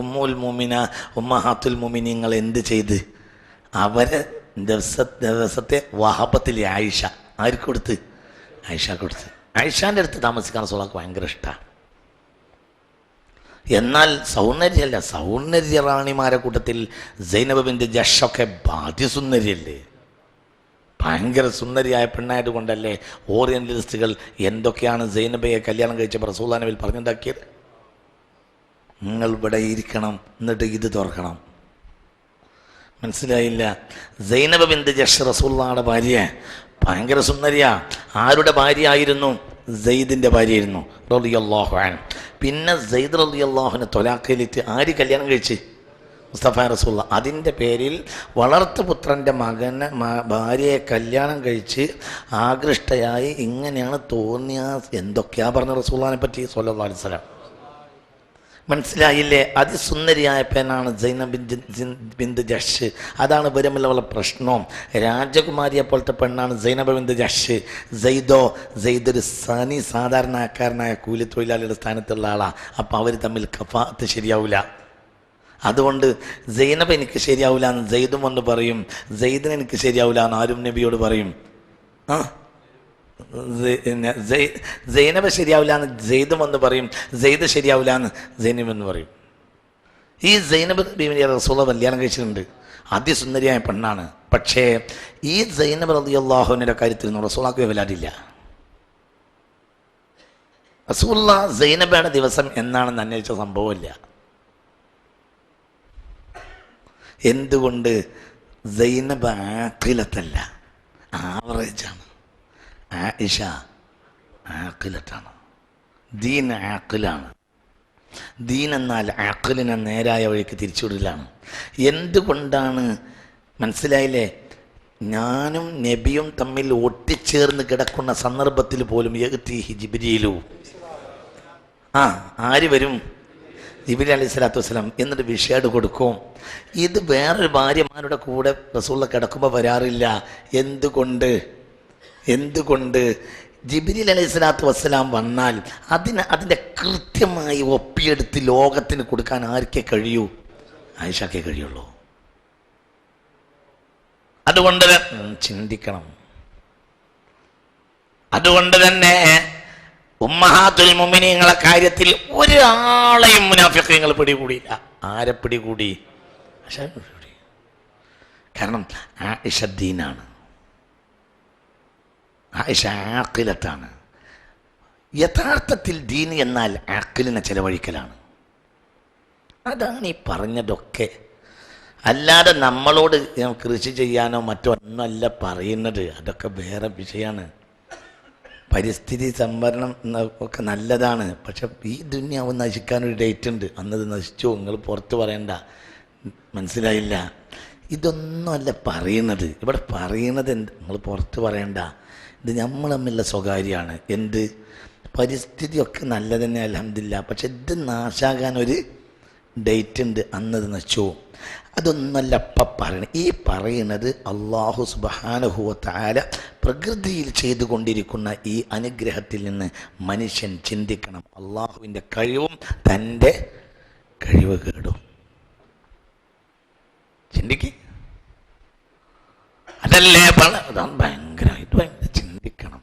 ഉമ്മുൽ മുഅ്മിന ഉമ്മഹാത്തുൽ മുഅ്മിനീങ്ങൾ എന്ത് ചെയ്ത് അവരെ ദിവസത്തെ വഹബത്തിൽ ആയിഷ ആർക്ക് കൊടുത്ത്? ആയിഷ കൊടുത്ത്. ആയിഷാൻ്റെ അടുത്ത് താമസിക്കാൻ റസൂലുള്ളാഹിക്ക് ഭയങ്കര ഇഷ്ടമാണ്. എന്നാൽ സൗന്ദര്യമല്ല, സൗന്ദര്യ റാണിമാരെ കൂട്ടത്തിൽ സൈനബ് ബിൻത് ജഹ്ഷൊക്കെ ഭാഗ്യസുന്ദരിയല്ലേ? ഭയങ്കര സുന്ദരിയായ പെണ്ണായത് കൊണ്ടല്ലേ ഓറിയന്റലിസ്റ്റുകൾ എന്തൊക്കെയാണ് സൈനബയെ കല്യാണം കഴിച്ചപ്പോൾ റസൂലുള്ളാഹിന്റെ മേൽ പറഞ്ഞുണ്ടാക്കിയത്? നിങ്ങൾ ഇവിടെ ഇരിക്കണം, എന്നിട്ട് ഇത് തുറക്കണം. മനസ്സിലായില്ല? സൈനബ് ബിൻത് ജഹ്ഷ് റസൂലുള്ളാഹിയുടെ ഭാര്യ, ഭയങ്കര സുന്ദരിയാ. ആരുടെ ഭാര്യ ആയിരുന്നു? സെയ്ദിൻ്റെ ഭാര്യയായിരുന്നു റളിയല്ലാഹു അൻഹു. പിന്നെ സെയ്ദ് റളിയല്ലാഹുവിനെ തൊലാഖയിലിട്ട് ആര് കല്യാണം കഴിച്ച്? മുസ്തഫ റസൂലുള്ള. അതിൻ്റെ പേരിൽ വളർത്തുപുത്രൻ്റെ മകനെ ഭാര്യയെ കല്യാണം കഴിച്ച് ആകൃഷ്ടയായി ഇങ്ങനെയാണ് തോന്നിയ എന്തൊക്കെയാ പറഞ്ഞ റസൂലുള്ളാഹിനെ പറ്റി സ്വല്ലല്ലാഹു അലൈഹി വസല്ലം. മനസ്സിലായില്ലേ? അതിസുന്ദരിയായ പെണ്ണാണ് സൈനബ് ബിന്ത് ജഹ്ഷ്. അതാണ് ഇവരുമുള്ള പ്രശ്നം. രാജകുമാരിയെ പോലത്തെ പെണ്ണാണ് സൈനബ് ബിന്ത് ജഹ്ഷ്. സെയ്ദ് ഒരു സാധാരണക്കാരനായ കൂലിത്തൊഴിലാളിയുടെ സ്ഥാനത്തുള്ള ആളാണ്. അപ്പം അവർ തമ്മിൽ കഫാത്ത് ശരിയാവില്ല. അതുകൊണ്ട് സൈനബ് എനിക്ക് ശരിയാവില്ല എന്ന് സെയ്ദും വന്ന് പറയും, സെയ്ദിന് എനിക്ക് ശരിയാവില്ല എന്ന് ആരും നബിയോട് പറയും. സൈനബ് ശരിയാവില്ല എന്ന് സെയ്ദും വന്ന് പറയും, സെയ്ദ് ശരിയാവില്ല എന്ന് സൈനബ് എന്ന് പറയും. ഈ സൈനബ് ബീവിയെ റസൂലുള്ളാഹി കല്യാണം കഴിച്ചിട്ടുണ്ട്. അതിസുന്ദരിയായ പെണ്ണാണ്. പക്ഷേ ഈ സൈനബ് റളിയല്ലാഹു അൻഹയുടെ കാര്യത്തിൽ റസൂലുള്ളാഹിക്ക് വിവലാതില്ല. റസൂലുള്ളാഹി സൈനബയുടെ ദിവസം എന്നാണെന്ന് അന്വേഷിച്ച സംഭവമില്ല. എന്തുകൊണ്ട്? സൈനബ് ആഖിലത്തല്ല, ആവറേജാണ്. ആയിഷ ആഖിലത്താണ്. ദീൻ ആഖിലാണ്. ദീൻ എന്നാൽ ആഖിലിനെ നേരായ വഴിക്ക് തിരിച്ചുവിടലാണ്. എന്തുകൊണ്ടാണ്? മനസ്സിലായില്ലേ? ഞാനും നബിയും തമ്മിൽ ഒട്ടിച്ചേർന്ന് കിടക്കുന്ന സന്ദർഭത്തിൽ പോലും ജിബ്രീലു ആര് വരും? ജിബ്രീൽ അലൈഹി സ്വലാത്തു വസ്സലാം. എന്നിട്ട് വിഷയട് കൊടുക്കും. ഇത് വേറൊരു ഭാര്യമാരുടെ കൂടെ റസൂലുള്ള കിടക്കുമ്പോൾ വരാറില്ല. എന്തുകൊണ്ട്? ജിബ്രീൽ അലൈഹി സ്വലാത്തു വസ്സലാം വന്നാൽ അതിൻ്റെ കൃത്യമായി ഒപ്പിയെടുത്ത് ലോകത്തിന് കൊടുക്കാൻ ആർക്കേ കഴിയൂ? ആയിഷക്കേ കഴിയുള്ളൂ. അതുകൊണ്ട് ചിന്തിക്കണം. അതുകൊണ്ട് തന്നെ ഉമ്മഹാത്തുൽ മുഅ്മിനീങ്ങളെ കാര്യത്തിൽ ഒരാളെയും മുനാഫിഖീങ്ങൾ പിടികൂടിയില്ല. ആരെ പിടികൂടി? കാരണം ആയിഷ ദീനാണ്, ആയിഷ ആഖിലത്താണ്. യഥാർത്ഥത്തിൽ ദീൻ എന്നാൽ ആഖിലിനെ ചെലവഴിക്കലാണ്. അതാണ് ഈ പറഞ്ഞതൊക്കെ. അല്ലാതെ നമ്മളോട് കൃഷി ചെയ്യാനോ മറ്റോ ഒന്നല്ല പറയുന്നത്. അതൊക്കെ വേറെ വിഷയമാണ്. പരിസ്ഥിതി സംവരണം ഒക്കെ നല്ലതാണ്. പക്ഷെ ഈ ദുനിയാവ് നശിക്കാനൊരു ഡേറ്റ് ഉണ്ട്. അന്നത് നശിച്ചു, നിങ്ങൾ പുറത്ത് പറയണ്ട. മനസ്സിലായില്ല? ഇതൊന്നുമല്ല പറയുന്നത്. ഇവിടെ പറയുന്നത് നിങ്ങൾ പുറത്ത് പറയണ്ട. ഇത് നമ്മൾ തമ്മിലുള്ള സ്വകാര്യമാണ്. പരിസ്ഥിതിയൊക്കെ നല്ലത് തന്നെ, അൽഹംദുലില്ലാ. പക്ഷെ ഇത് നാശാകാനൊരു ഡേറ്റ് ഉണ്ട്, അന്നത് നശിച്ചു. അതൊന്നല്ല ഇപ്പം പറയണത്. ഈ പറയുന്നത് അല്ലാഹു സുബ്ഹാനഹു വ തആല പ്രകൃതിയിൽ ചെയ്തുകൊണ്ടിരിക്കുന്ന ഈ അനുഗ്രഹത്തിൽ നിന്ന് മനുഷ്യൻ ചിന്തിക്കണം. അള്ളാഹുവിൻ്റെ കഴിവും തൻ്റെ കഴിവ് കേടും ചിന്തിക്ക്. അതല്ലേ അതാണ് ഭയങ്കരമായിട്ട് ചിന്തിക്കണം.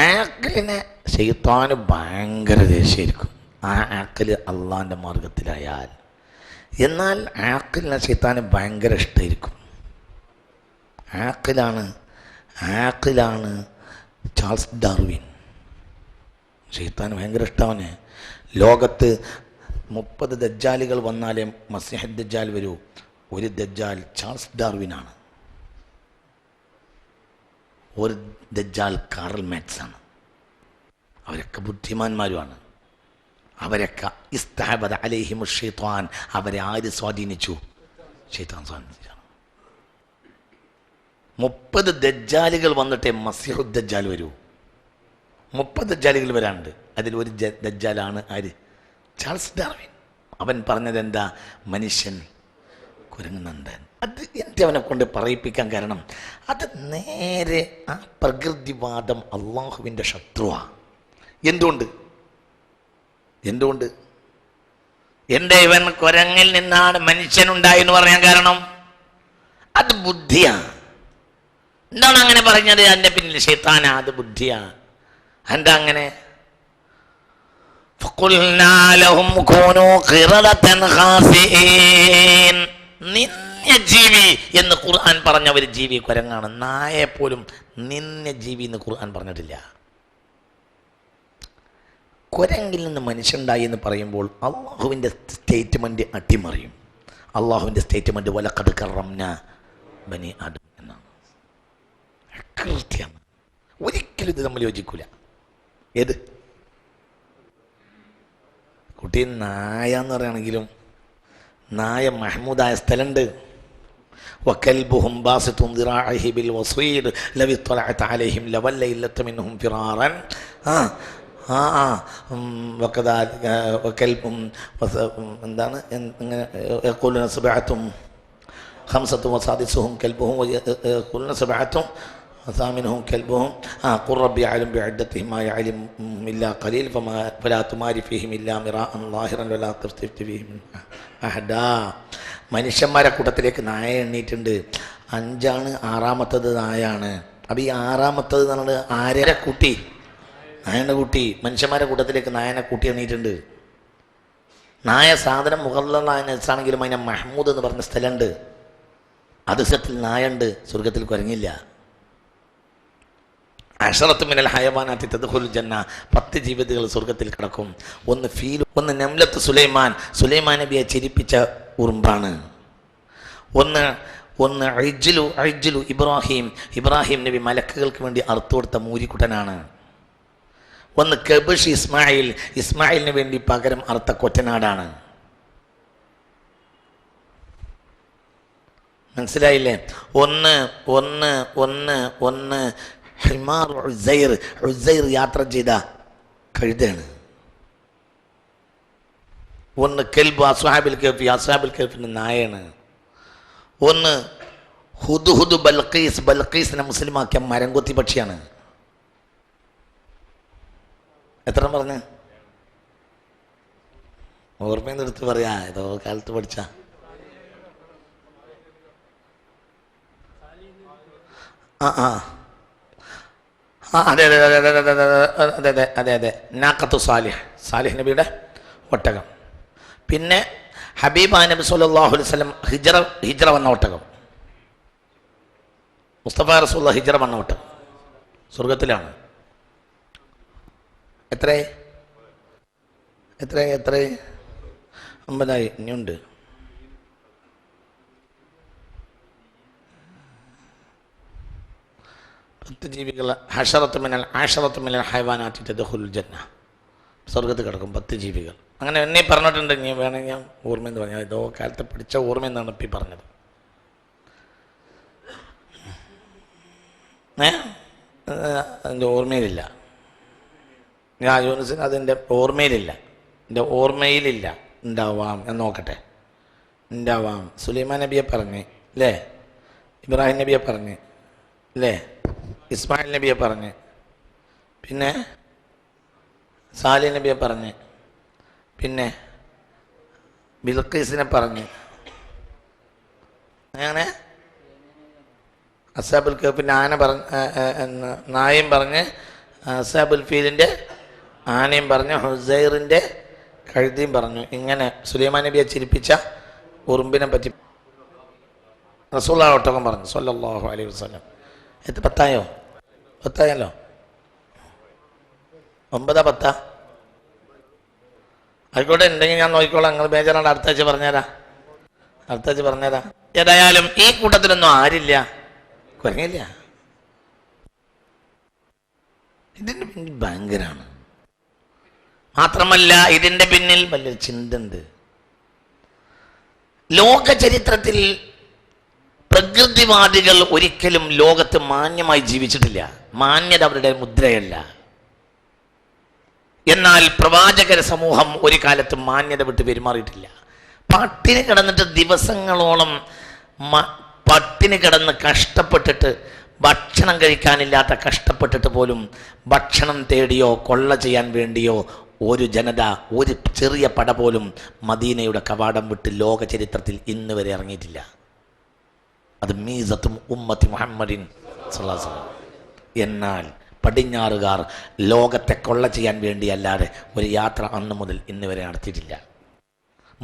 ആക്കലിനെ ശൈത്താന് ഭയങ്കര ദേഷ്യമായിരിക്കും. ആ ആക്കല് അള്ളാഹിൻ്റെ മാർഗത്തിലായാൽ. എന്നാൽ ആക്കിലിനെ ശൈത്താന് ഭയങ്കര ഇഷ്ടമായിരിക്കും. ആക്കിലാണ് ചാൾസ് ഡാർവിൻ. ശൈത്താന് ഭയങ്കര ഇഷ്ടമാണ്. ലോകത്ത് 30 ദജ്ജാലുകൾ വന്നാലേ മസീഹ് ദജ്ജാൽ വരൂ. ഒരു ദജ്ജാൽ ചാൾസ് ഡാർവിനാണ്. ഒരു ദജ്ജാൽ കാറൽ മാക്സാണ്. അവരൊക്കെ ബുദ്ധിമാന്മാരുമാണ്. അവരൊക്കെ ഇസ്തഹബദ അലൈഹിമു ശൈത്താൻ. അവരെ ആര് സ്വാധീനിച്ചു? ശൈത്താൻ സ്വാധീനിച്ചാണ്. 30 ദജ്ജാലുകൾ വന്നിട്ടേ മസീഹു ദജ്ജാൽ വരൂ. 30 ദജ്ജാലുകൾ വരാനുണ്ട്. അതിൽ ഒരു ദജ്ജാലാണ് ആര്? Charles Darwin. അവൻ പറഞ്ഞത് എന്താ? മനുഷ്യൻ കുരങ്ങുന്നുണ്ട്. അത് എൻ്റെ അവനെ കൊണ്ട് പറയിപ്പിക്കാൻ കാരണം അത് നേരെ ആ പ്രകൃതിവാദം അള്ളാഹുവിൻ്റെ ശത്രുവാണ്. എന്തുകൊണ്ട്? എൻ്റെ ഇവൻ കുരങ്ങിൽ നിന്നാണ് മനുഷ്യനുണ്ടായി എന്ന് പറയാൻ കാരണം അത് ബുദ്ധിയാണ്. എന്താണ് അങ്ങനെ പറഞ്ഞത്? അതിൻ്റെ പിന്നിൽ ശൈത്താനാ, അത് ബുദ്ധിയാണ്. എന്താ അങ്ങനെ? നിന്യജീവി എന്ന് ഖുർആൻ പറഞ്ഞ ഒരു ജീവി കുരങ്ങാണ്. നായെ പോലും നിന്യജീവി എന്ന് ഖുർആൻ പറഞ്ഞിട്ടില്ല. കുരങ്ങിൽ നിന്ന് മനുഷ്യണ്ടായി എന്ന് പറയുമ്പോൾ അള്ളാഹുവിൻ്റെ സ്റ്റേറ്റ്മെൻറ്റ് അട്ടിമറിയും. അള്ളാഹുവിൻ്റെ സ്റ്റേറ്റ്മെൻറ്റ് വലഖദ് കറംനാ ബനി ആദം എന്നാണ്. കൃത്യമാണ്. ഒരിക്കലും ഇത് നമ്മൾ യോജിക്കൂല. ഏത് കുട്ടി നായ എന്ന് പറയുകയാണെങ്കിലും നായ മഹ്മൂദായ സ്ഥലമുണ്ട്. وكلبهم باسط ذراعيه بالوصيد لو اطلعت عليهم لوليت منهم فرارا وكذلك وكلبهم എന്താണ് يقولون سبعة خمسة وسادسهم كلبهم ويقولون سبعة وثامنهم كلبهم قل ربي أعلم بعدتهم ما يعلم إلا قليل فلا تمار فيهم إلا مراء ظاهرا ولا تستفت فيهم أحدا. മനുഷ്യന്മാരെ കൂട്ടത്തിലേക്ക് നായ എണ്ണീട്ടുണ്ട്. 5 ആറാമത്തത് നായാണ്. അപ്പം ഈ ആറാമത്തത് എന്ന് പറഞ്ഞത് ആരെ കൂട്ടി? നായനെ കൂട്ടി. മനുഷ്യന്മാരെ കൂട്ടത്തിലേക്ക് നായനെ കൂട്ടി എണ്ണീട്ടുണ്ട്. നായ സാധനം മുകളിലുള്ള നെസ്സാണെങ്കിലും അതിനെ മഹ്മൂദ് എന്ന് പറഞ്ഞ സ്ഥലമുണ്ട്. അതിസത്തിൽ നായുണ്ട്, സ്വർഗത്തിൽ കുരങ്ങില്ല. അശറത്ത് മിനൽ ഹയവാനാത്തി തദ്ഖുലുൽ ജന്ന, 10 ജീവിതകൾ സ്വർഗത്തിൽ കിടക്കും. ഒന്ന് ഫീൽ, ഒന്ന് നംലത്ത് സുലൈമാൻ, സുലൈമാൻ നബിയെ ചിരിപ്പിച്ച ഉറുമ്പാണ്. ഒന്ന് അജ്ലു ഇബ്രാഹിം നബി മലക്കുകൾക്ക് വേണ്ടി അറുത്തു കൊടുത്ത മൂരിക്കുട്ടനാണ്. ഒന്ന് കബഷ് ഇസ്മായിലിന് വേണ്ടി പകരം അറുത്ത കൊറ്റനാടാണ്. മനസ്സിലായില്ലേ? ഒന്ന് ഹിമാർ ഉസൈർ യാത്ര ചെയ്ത കഴുതയാണ്. ഒന്ന് കെൽബ് അസ്ഹാബിൽ കെഫിന്റെ നായാണ്. ഒന്ന് ഹുദ് ബൽഖീസിനെ മുസ്ലിമാക്കിയ മരംകൊത്തി പക്ഷിയാണ്. എത്ര പറഞ്ഞ് ഓർമ്മയെന്ന് എടുത്ത് പറയാ, ഏതോ കാലത്ത് പഠിച്ച. അതെ നാഖത്തു സാലിഹ് നബിയുടെ ഒട്ടകം. പിന്നെ ഹബീബ നബി സല്ലല്ലാഹു അലൈഹി വസല്ലം ഹിജ്റ വന്ന ഒട്ടകം, മുസ്തഫ റസൂലുള്ളാഹി ഹിജ്റ വന്ന ഒട്ടകം സ്വർഗത്തിലാണ്. എത്ര 50 ഇനിയുണ്ട്. ജീവികൾ ആശറത്ത് മിനൽ ഹൈവാനാത്തി തദ്ഖുലുൽ ജന്ന, സ്വർഗത്ത് കിടക്കും 10 ജീവികൾ. അങ്ങനെ എന്നെ പറഞ്ഞിട്ടുണ്ട്. ഇനി വേണമെങ്കിൽ ഞാൻ ഓർമ്മയെന്ന് പറഞ്ഞാൽ ഏതോ കാലത്ത് പഠിച്ച ഓർമ്മയെന്നാണ് ഇപ്പം പറഞ്ഞത്. അതിൻ്റെ ഓർമ്മയിലില്ല. ഞാൻ യൂനിസിന് അതിൻ്റെ ഓർമ്മയിലില്ല. എൻ്റെ ഓർമ്മയിലില്ല. ഉണ്ടാവാം, ഞാൻ നോക്കട്ടെ. ഉണ്ടാവാം. സുലൈമാൻ നബിയെ പറഞ്ഞ് അല്ലേ, ഇബ്രാഹിം നബിയെ പറഞ്ഞ് അല്ലേ, ഇസ്മായിൽ നബിയെ പറഞ്ഞ്, പിന്നെ സാലിഹ് നബിയെ പറഞ്ഞ്, പിന്നെ ബിൽഖീസിനെ പറഞ്ഞ്, അങ്ങനെ അസ്ഹാബുൽ കഹ്ഫിൻ്റെ ആന നായയും പറഞ്ഞ്, അസ്ഹാബുൽ ഫീലിൻ്റെ ആനയും പറഞ്ഞു, ഹുസൈറിൻ്റെ കഴുതിയും പറഞ്ഞു. ഇങ്ങനെ സുലൈമാൻ നബിയെ ചിരിപ്പിച്ച ഉറുമ്പിനെ പറ്റി റസൂലുള്ളാഹി ഒട്ടകം പറഞ്ഞു സല്ലല്ലാഹു അലൈഹി വസല്ലം. 10 9 10 ആയിക്കോട്ടെ. ഉണ്ടെങ്കിൽ ഞാൻ നോക്കിക്കോളാം. നിങ്ങൾ ബേജാറാണ്. അടുത്ത ആഴ്ച പറഞ്ഞുതരാം. ഏതായാലും ഈ കൂട്ടത്തിലൊന്നും ആരില്ല, കുരങ്ങില്ല. ഇതിൻ്റെ പിന്നിൽ ഭയങ്കരമാണ്. മാത്രമല്ല ഇതിൻ്റെ പിന്നിൽ വലിയ ചിന്തയുണ്ട്. ലോക ചരിത്രത്തിൽ പ്രകൃതിവാദികൾ ഒരിക്കലും ലോകത്ത് മാന്യമായി ജീവിച്ചിട്ടില്ല. മാന്യത അവരുടെ മുദ്രയല്ല. എന്നാൽ പ്രവാചകര സമൂഹം ഒരു കാലത്ത് മാന്യത വിട്ട് പെരുമാറിയിട്ടില്ല. പട്ടിണി കിടന്നിട്ട് ദിവസങ്ങളോളം പട്ടിണി കിടന്ന് കഷ്ടപ്പെട്ടിട്ട്, ഭക്ഷണം കഴിക്കാനില്ലാത്ത കഷ്ടപ്പെട്ടിട്ട് പോലും ഭക്ഷണം തേടിയോ കൊള്ള ചെയ്യാൻ വേണ്ടിയോ ഒരു ജനത, ഒരു ചെറിയ പട പോലും മദീനയുടെ കവാടം വിട്ട് ലോക ചരിത്രത്തിൽ ഇന്ന് വരെ ഇറങ്ങിയിട്ടില്ല. അത് മീസത്തും ഉമ്മത്തി മുഹമ്മദിൻ സല്ലല്ലാഹു അലൈഹി വസല്ലം. എന്നാൽ പടിഞ്ഞാറുകാർ ലോകത്തെ കൊള്ള ചെയ്യാൻ വേണ്ടിയല്ലാതെ ഒരു യാത്ര അന്ന് മുതൽ ഇന്ന് വരെ നടത്തിയിട്ടില്ല.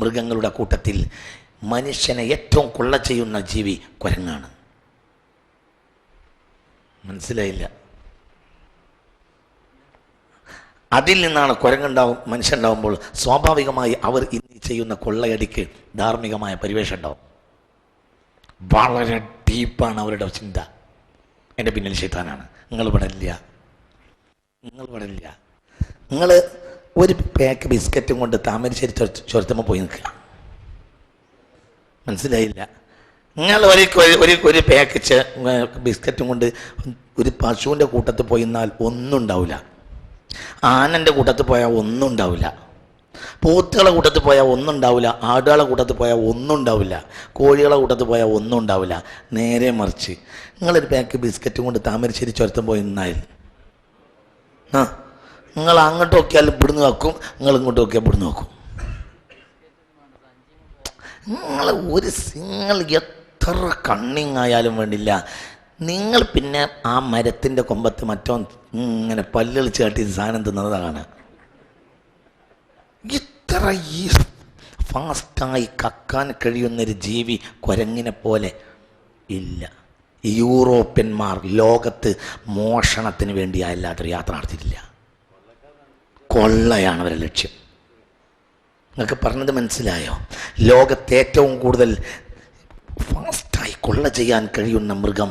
മൃഗങ്ങളുടെ കൂട്ടത്തിൽ മനുഷ്യനെ ഏറ്റവും കൊള്ള ചെയ്യുന്ന ജീവി കുരങ്ങാണ്. മനസ്സിലായില്ല? അതിൽ നിന്നാണ് കുരങ്ങുണ്ടാവും. മനുഷ്യണ്ടാവുമ്പോൾ സ്വാഭാവികമായി അവർ ഇന്ന് ചെയ്യുന്ന കൊള്ളയടിക്ക് ധാർമ്മികമായ പരിവേഷം ഉണ്ടാവും. വളരെ ഡീപ്പാണ് അവരുടെ ചിന്ത. എൻ്റെ പിന്നിൽ ശൈത്താനാണ്. നിങ്ങൾ പടില്ല. നിങ്ങൾ ഒരു പാക്ക് ബിസ്ക്കറ്റും കൊണ്ട് താമരശ്ശേരി ചുരത്തുമ്പോൾ പോയി നിൽക്കുക. മനസ്സിലായില്ല. നിങ്ങൾ ഒരു പാക്കറ്റ് ബിസ്ക്കറ്റും കൊണ്ട് ഒരു പശുവിൻ്റെ കൂട്ടത്തിൽ പോയി എന്നാൽ ഒന്നും ഉണ്ടാവില്ല. ആനൻ്റെ കൂട്ടത്തിൽ പോയാൽ ഒന്നും ഉണ്ടാവില്ല. പോത്തുകളെ കൂട്ടത്തിൽ പോയാൽ ഒന്നും ഉണ്ടാവില്ല. ആടുകളെ കൂട്ടത്തിൽ പോയാൽ ഒന്നും ഉണ്ടാവില്ല. കോഴികളെ കൂട്ടത്തിൽ പോയാൽ ഒന്നും ഉണ്ടാവില്ല. നേരെ മറിച്ച് നിങ്ങളൊരു പാക്ക് ബിസ്ക്കറ്റും കൊണ്ട് താമരശ്ശേരി ചുരത്തും പോയി നിന്നാൽ നിങ്ങൾ അങ്ങോട്ട് നോക്കിയാൽ ഇവിടുന്ന് വെക്കും, നിങ്ങൾ ഇങ്ങോട്ട് നോക്കിയാൽ ഇവിടുന്ന് വെക്കും. നിങ്ങൾ എത്ര കണ്ണിങ് ആയാലും വേണ്ടില്ല, നിങ്ങൾ പിന്നെ ആ മരത്തിൻ്റെ കൊമ്പത്ത് മറ്റോ ഇങ്ങനെ പല്ലുകളിച്ച് കാട്ടി സാധനം തിന്നതാണ്. ഇത്ര ഈ ഫാസ്റ്റായി കക്കാൻ കഴിയുന്നൊരു ജീവി കുരങ്ങിനെ പോലെ ഇല്ല. യൂറോപ്യന്മാർ ലോകത്ത് മോഷണത്തിന് വേണ്ടി അല്ലാത്തൊരു യാത്ര നടത്തിയിട്ടില്ല. കൊള്ളയാണ് അവരുടെ ലക്ഷ്യം. നിങ്ങൾക്ക് പറഞ്ഞത് മനസ്സിലായോ? ലോകത്തെ ഏറ്റവും കൂടുതൽ ഫാസ്റ്റായി കൊള്ള ചെയ്യാൻ കഴിയുന്ന മൃഗം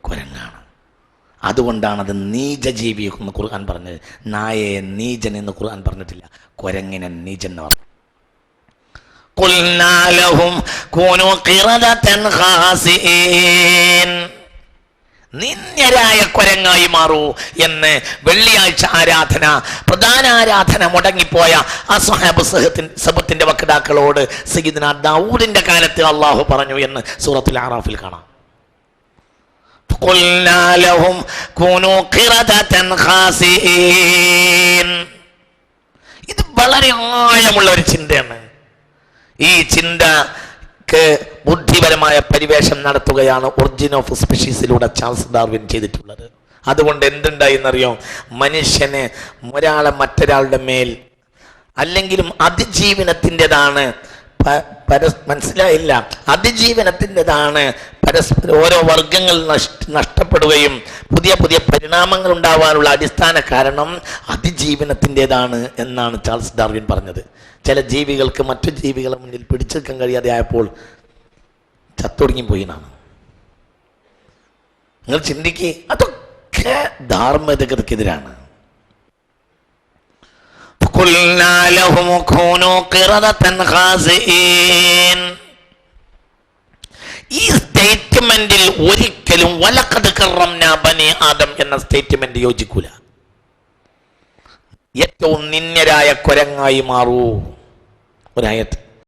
കുരങ്ങാണ്. അതുകൊണ്ടാണ് അത് നീചജീവി എന്ന് ഖുർആൻ പറഞ്ഞത്. നായയെ നീചൻ എന്ന് ഖുർആൻ പറഞ്ഞിട്ടില്ല, കുരങ്ങിനെ നീചൻ എന്ന് പറഞ്ഞു. ഖുൽനാ ലഹും കൂനൂ ഖിറദതൻ ഖാസിഈൻ, നിന്യരായ കുരങ്ങായി മാറൂ എന്ന് വെള്ളിയാഴ്ച ആരാധന, പ്രധാന ആരാധന മുടങ്ങിപ്പോയ അസ്ഹാബ് സബത്തിന്റെ വക്താക്കളോട് സയ്യിദ്നാ ദാവൂദിന്റെ കാലത്ത് അള്ളാഹു പറഞ്ഞു എന്ന് സൂറത്തുൽ അറാഫിൽ കാണാം. ഖുൽനാ ലഹും കൂനൂ ഖിറദതൻ ഖാസിഈൻ. ഇത് വളരെ ആഴമുള്ള ഒരു ചിന്തയാണ്. ഈ ചിന്തക്ക് ബുദ്ധിപരമായ പരിവേഷം നടത്തുകയാണ് ഒറിജിൻ ഓഫ് സ്പീഷീസിലൂടെ ചാൾസ് ഡാർവിൻ ചെയ്തിട്ടുള്ളത്. അതുകൊണ്ട് എന്തുണ്ടായി എന്നറിയോ? മനുഷ്യന് ഒരാളെ മറ്റൊരാളുടെ മേൽ അല്ലെങ്കിലും അതിജീവനത്തിൻ്റെതാണ്, മനസ്സിലായില്ല, അതിജീവനത്തിൻ്റെതാണ്. പരസ്പരം ഓരോ വർഗങ്ങൾ നഷ്ടപ്പെടുകയും പുതിയ പുതിയ പരിണാമങ്ങൾ ഉണ്ടാവാനുള്ള അടിസ്ഥാന കാരണം അതിജീവനത്തിൻ്റെതാണ് എന്നാണ് ചാൾസ് ഡാർവിൻ പറഞ്ഞത്. ചില ജീവികൾക്ക് മറ്റു ജീവികളെ മുന്നിൽ പിടിച്ചെടുക്കാൻ കഴിയാതെ ആയപ്പോൾ ചത്തൊടുങ്ങിപ്പോയി എന്നാണ്. നിങ്ങൾ ചിന്തിക്കുക, അതൊക്കെ ധാർമ്മികതക്കെതിരാണ്. ഈ സ്റ്റേറ്റ്മെന്റിൽ ഒരിക്കലും വലഖദ് കറംനാ ബനി ആദം എന്ന സ്റ്റേറ്റ്മെന്റ് യോജിക്കൂല. ഏറ്റവും നിന്യരായ കുരങ്ങായി മാറൂ ഒരായത്ത്.